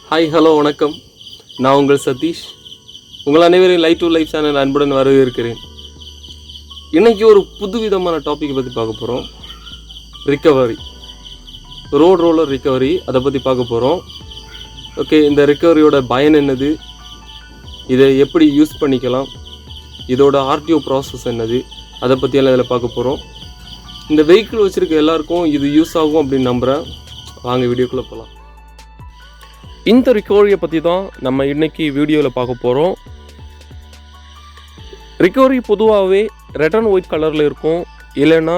Hi hello வணக்கம். நான் உங்கள் சதீஷ். உங்கள் அனைவரையும் லைட் டு லைஃப் சேனல் அன்புடன் வரவேற்கிறேன். இன்றைக்கி ஒரு புதுவிதமான டாப்பிக்கை பற்றி பார்க்க போகிறோம். ரிக்கவரி, ரோட் ரோலர் ரிக்கவரி, அதை பற்றி பார்க்க போகிறோம். ஓகே, இந்த ரிக்கவரியோட பயன் என்னது, இதை எப்படி யூஸ் பண்ணிக்கலாம், இதோட ஆர்டிஓ ப்ராசஸ் என்னது, அதை பற்றியெல்லாம் இதில் பார்க்க போகிறோம். இந்த வெஹிக்கிள் வச்சுருக்க எல்லாருக்கும் இது யூஸ் ஆகும் அப்படின்னு நம்புகிறேன். வாங்க வீடியோக்குள்ளே போகலாம். இந்த ரிக்கவரியை பற்றி தான் நம்ம இன்றைக்கி வீடியோவில் பார்க்க போகிறோம். ரிக்கவரி பொதுவாகவே ரெட் அண்ட் ஒயிட் கலரில் இருக்கும், இல்லைன்னா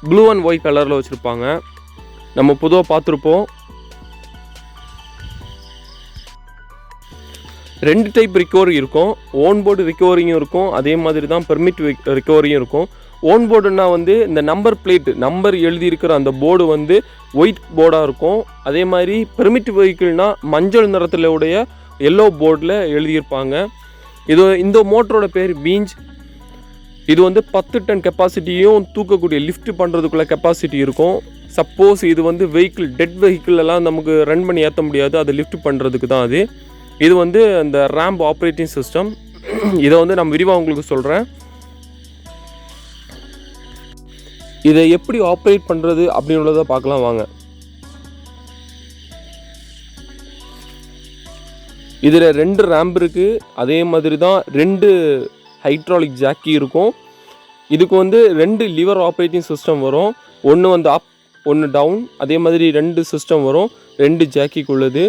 ப்ளூ அண்ட் ஒயிட் கலரில் வச்சுருப்பாங்க. நம்ம பொதுவாக பார்த்துருப்போம். ரெண்டு டைப் ரிக்கவரி இருக்கும். ஓன் போர்டு ரிக்கவரியும் இருக்கும், அதே மாதிரி தான் பெர்மிட் ரிக்கவரியும் இருக்கும். ஓன் போர்டுன்னா இந்த நம்பர் பிளேட், நம்பர் எழுதியிருக்கிற அந்த போர்டு ஒயிட் போர்டாக இருக்கும். அதே மாதிரி பெர்மிட் வெஹிக்கிள்னால் மஞ்சள் நிறத்தில் உடைய எல்லோ போர்டில் எழுதியிருப்பாங்க. இந்த மோட்டரோட பேர் பீஞ்ச். இது 10 டன் கெப்பாசிட்டியும் தூக்கக்கூடிய லிஃப்ட் பண்ணுறதுக்குள்ள கெப்பாசிட்டி இருக்கும். சப்போஸ் இது வெஹிக்கிள் டெட் வெஹிக்கிள் எல்லாம் நமக்கு ரன் பண்ணி ஏற்ற முடியாது, அதை லிஃப்ட் பண்ணுறதுக்கு தான் அது. இது அந்த ரேம்ப் ஆப்ரேட்டிங் சிஸ்டம். இதை நான் விரிவாக உங்களுக்கு சொல்கிறேன். இதை எப்படி ஆப்ரேட் பண்ணுறது அப்படின்றத பார்க்கலாம் வாங்க. இதில் 2 ரேம்ப் இருக்குது. அதே மாதிரி தான் 2 ஹைட்ராலிக் ஜாக்கி இருக்கும். இதுக்கு 2 லிவர் ஆப்ரேட்டிங் சிஸ்டம் வரும். ஒன்று அப், ஒன்று டவுன். அதே மாதிரி 2 சிஸ்டம் வரும் 2 ஜாக்கிக்குள்ளது.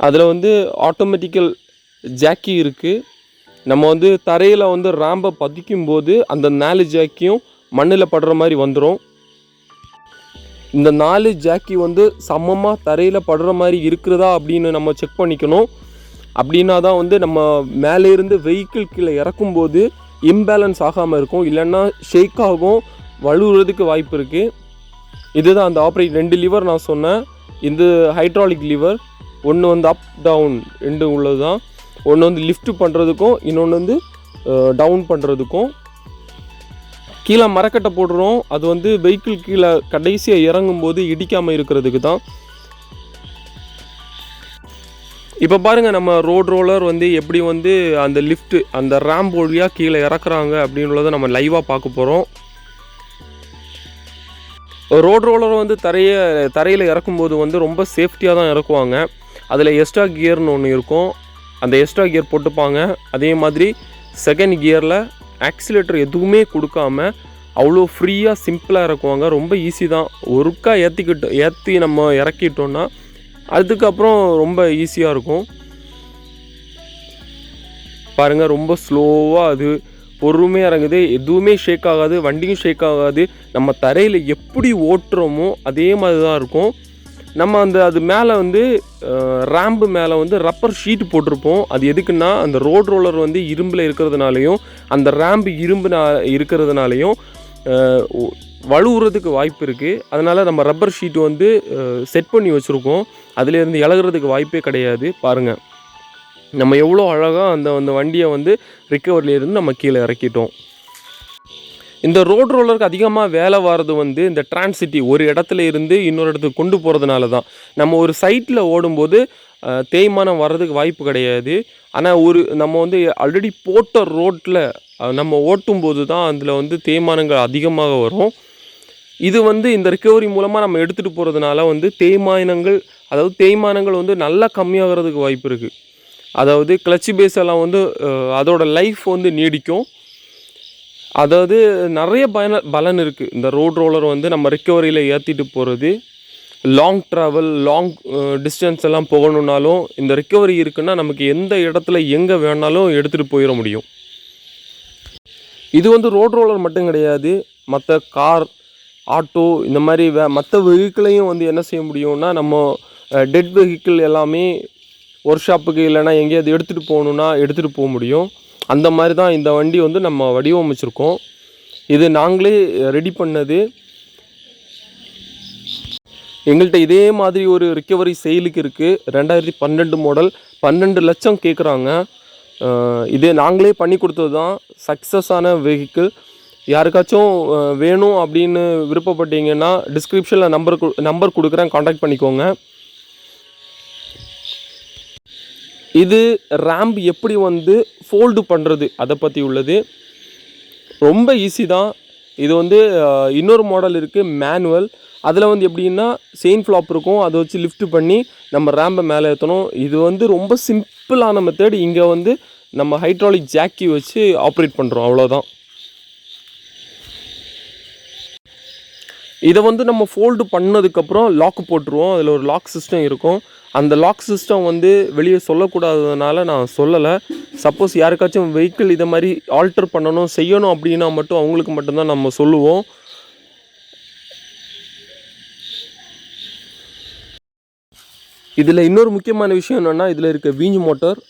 அதில் ஆட்டோமேட்டிக்கல் ஜாக்கி இருக்குது. நம்ம தரையில் ரேம்பை பதிக்கும்போது அந்த 4 ஜாக்கியும் மண்ணில் படுற மாதிரி வந்துடும். இந்த 4 ஜாக்கி சமமாக தரையில் படுற மாதிரி இருக்கிறதா அப்படின்னு நம்ம செக் பண்ணிக்கணும். அப்படின்னா தான் நம்ம மேலே இருந்து வெஹிக்கிள் கீழே இறக்கும்போது இம்பேலன்ஸ் ஆகாமல் இருக்கும், இல்லைன்னா ஷேக் ஆகும், வழுவுறதுக்கு வாய்ப்பு இருக்குது. இதுதான் அந்த ஆப்ரேட். 2 லிவர் நான் சொன்னேன். இந்த ஹைட்ராலிக் லிவர் ஒன்று அப் டவுன் 2 உள்ளது தான். ஒன்று லிஃப்ட் பண்ணுறதுக்கும், இன்னொன்று டவுன் பண்ணுறதுக்கும். கீழே மரக்கட்டை போடுறோம், அது வெஹிக்கிள் கீழே கடைசியாக இறங்கும்போது இடிக்காமல் இருக்கிறதுக்கு தான். இப்போ பாருங்கள், நம்ம ரோட் ரோலர் எப்படி அந்த லிஃப்ட்டு அந்த ரேம்ப் வழியாக கீழே இறக்குறாங்க அப்படின்றத நம்ம லைவாக பார்க்க போகிறோம். ரோட் ரோலர் தரையில் இறக்கும்போது ரொம்ப சேஃப்டியாக தான் இறக்குவாங்க. அதில் எக்ஸ்ட்ரா கியர்னு ஒன்று இருக்கும், அந்த எக்ஸ்ட்ரா கியர் போட்டுப்பாங்க. அதே மாதிரி செகண்ட் கியரில் ஆக்சிலேட்டர் எதுவுமே கொடுக்காம அவ்வளோ ஃப்ரீயாக சிம்பிளாக இறக்குவாங்க. ரொம்ப ஈஸி தான். ஒருக்கா ஏற்றி நம்ம இறக்கிட்டோன்னா அதுக்கப்புறம் ரொம்ப ஈஸியாக இருக்கும். பாருங்கள், ரொம்ப ஸ்லோவாக அது பொறுமையாக இறங்குது. எதுவுமே ஷேக் ஆகாது, வண்டியும் ஷேக் ஆகாது. நம்ம தரையில் எப்படி ஓட்டுறோமோ அதே மாதிரி தான் இருக்கும். நம்ம அது மேலே ரேம்பு மேலே ரப்பர் ஷீட் போட்டிருப்போம். அது எதுக்குன்னா, அந்த ரோட் ரோலர் இரும்பில் இருக்கிறதுனாலையும் அந்த ரேம்பு இருக்கிறதுனாலையும் வழுவுறதுக்கு வாய்ப்பு இருக்குது. அதனால் நம்ம ரப்பர் ஷீட்டு செட் பண்ணி வச்சுருக்கோம். அதுலேருந்து இலகுறதுக்கு வாய்ப்பே கிடையாது. பாருங்கள், நம்ம எவ்வளோ அழகாக அந்த வண்டியை ரிக்கவரிலேருந்து நம்ம கீழே இறக்கிட்டோம். இந்த ரோட் ரோலருக்கு அதிகமாக வேலை வர்றது இந்த டிரான்சிட்டி, ஒரு இடத்துல இருந்து இன்னொரு இடத்துக்கு கொண்டு போகிறதுனால தான். நம்ம ஒரு சைட்டில் ஓடும்போது தேய்மானம் வர்றதுக்கு வாய்ப்பு கிடையாது. ஆனால் நம்ம ஆல்ரெடி போட்ட ரோட்டில் நம்ம ஓட்டும்போது தான் அதில் தேய்மானங்கள் அதிகமாக வரும். இது இந்த ரிக்கவரி மூலமாக நம்ம எடுத்துகிட்டு போகிறதுனால தேய்மானங்கள் நல்லா கம்மியாகிறதுக்கு வாய்ப்பு இருக்குது. அதாவது கிளட்ச் பேஸ் எல்லாம் அதோட லைஃப் நீடிக்கும். அதாவது நிறைய பலன் இருக்குது. இந்த ரோட் ரோலர் நம்ம ரிக்கவரியில் ஏற்றிட்டு போகிறது, லாங் ட்ராவல், லாங் டிஸ்டன்ஸ் எல்லாம் போகணுன்னாலும் இந்த ரிக்கவரி இருக்குன்னா நமக்கு எந்த இடத்துல எங்கே வேணாலும் எடுத்துகிட்டு போயிட முடியும். இது ரோட் ரோலர் மட்டும் கிடையாது, மற்ற கார், ஆட்டோ, இந்த மாதிரி மற்ற வெஹிக்கிளையும் என்ன செய்ய முடியும்னா, நம்ம டெட் வெஹிக்கிள் எல்லாமே ஒர்க் ஷாப்புக்கு இல்லைன்னா எங்கேயாவது எடுத்துகிட்டு போகணுன்னா எடுத்துகிட்டு போக முடியும். அந்த மாதிரி தான் இந்த வண்டி நம்ம வடிவமைச்சிருக்கோம். இது நாங்களே ரெடி பண்ணது. எங்கள்கிட்ட இதே மாதிரி ஒரு ரிக்கவரி சேலுக்கு இருக்குது. 2012 மாடல், 12 லட்சம் கேட்குறாங்க. இது நாங்களே பண்ணி கொடுத்தது தான். சக்ஸஸான வெஹிக்கிள். யாருக்காச்சும் வேணும் அப்படின்னு விருப்பப்பட்டீங்கன்னா டிஸ்கிரிப்ஷனில் நம்பர் கொடுக்குறேன், காண்டாக்ட் பண்ணிக்கோங்க. இது ரேம்ப் எப்படி வந்து ஃபோல்டு பண்ணுறது அதை பற்றி உள்ளது. ரொம்ப ஈஸி தான். இது வந்து இன்னொரு மாடல் இருக்குது மேனுவல். அதில் வந்து எப்படின்னா செயின் ஃப்ளாப் இருக்கும், அதை வச்சு லிஃப்ட் பண்ணி நம்ம ரேம்பை மேலே ஏற்றணும். இது வந்து ரொம்ப சிம்பிளான மெத்தட். இங்கே வந்து நம்ம ஹைட்ராலிக் ஜாக்கி வச்சு ஆப்ரேட் பண்ணுறோம், அவ்வளோதான். இதை வந்து நம்ம ஃபோல்டு பண்ணதுக்கப்புறம் லாக் போட்டுருவோம். அதில் ஒரு லாக் சிஸ்டம் இருக்கும். அந்த லாக் சிஸ்டம் வந்து வெளியே சொல்லக்கூடாததுனால நான் சொல்லலை. சப்போஸ் யாருக்காச்சும் வெஹிக்கிள் இதை மாதிரி ஆல்டர் பண்ணணும் செய்யணும் அப்படின்னா மட்டும் அவங்களுக்கு மட்டும்தான் நம்ம சொல்லுவோம். இதில் இன்னொரு முக்கியமான விஷயம் என்னென்னா, இதில் இருக்க வீஞ்சு மோட்டார்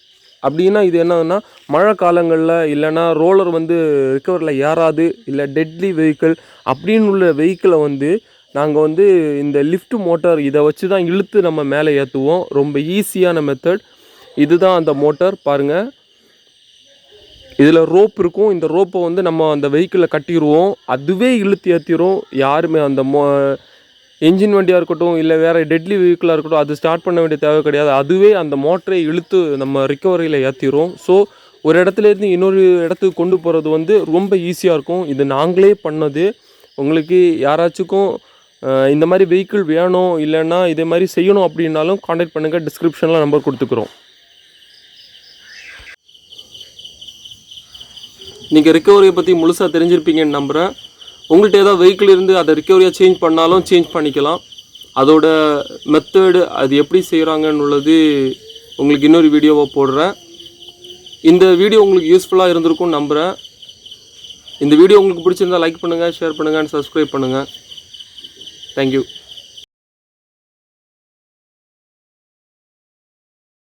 அப்படின்னா இது என்னதுன்னா மழை காலங்களில் இல்லைனா ரோலர் வந்து ரிக்கவரில் ஏறாது, இல்லை டெட்லி வெஹிக்கிள் அப்படின்னு உள்ள வெஹிக்கிளை வந்து நாங்கள் வந்து இந்த லிஃப்ட் மோட்டார் இதை வச்சு தான் இழுத்து நம்ம மேலே ஏற்றுவோம். ரொம்ப ஈஸியான மெத்தட். இதுதான் அந்த மோட்டார் பாருங்கள். இதில் ரோப் இருக்கும். இந்த ரோப்பை வந்து நம்ம அந்த வெஹிக்கிளில் கட்டிடுவோம், அதுவே இழுத்து ஏற்றிடும். யாருமே அந்த என்ஜின் வண்டியாக இருக்கட்டும் இல்லை வேறு டெட்லி வெஹிக்கிளாக இருக்கட்டும், அது ஸ்டார்ட் பண்ண வேண்டிய தேவை கிடையாது. அதுவே அந்த மோட்டரை இழுத்து நம்ம ரிக்கவரியில் ஏற்றிடும். ஸோ ஒரு இடத்துலேருந்து இன்னொரு இடத்துக்கு கொண்டு போகிறது வந்து ரொம்ப ஈஸியாக இருக்கும். இது நாங்களே பண்ணது. உங்களுக்கு யாராச்சுக்கும் இந்த மாதிரி வெஹிக்கிள் வேணும் இல்லைன்னா இதே மாதிரி செய்யணும் அப்படின்னாலும் காண்டாக்ட் பண்ணுங்கள், டிஸ்கிரிப்ஷனில் நம்பர் கொடுத்துக்குறோம். நீங்கள் ரிக்கவரியை பற்றி முழுசாக தெரிஞ்சிருப்பீங்கன்னு நம்புகிறேன். உங்கள்கிட்ட ஏதாவது வெஹிக்கிள் இருந்து அதை ரிக்கவரியாக சேஞ்ச் பண்ணாலும் சேஞ்ச் பண்ணிக்கலாம். அதோட மெத்தடு அது எப்படி செய்கிறாங்கன்னு உள்ளது உங்களுக்கு இன்னொரு வீடியோவாக போடுறேன். இந்த வீடியோ உங்களுக்கு யூஸ்ஃபுல்லாக இருந்திருக்கும்னு நம்புகிறேன். இந்த வீடியோ உங்களுக்கு பிடிச்சிருந்தால் லைக் பண்ணுங்கள், ஷேர் பண்ணுங்கள் அண்ட் சப்ஸ்கிரைப் பண்ணுங்கள். தேங்க்யூ.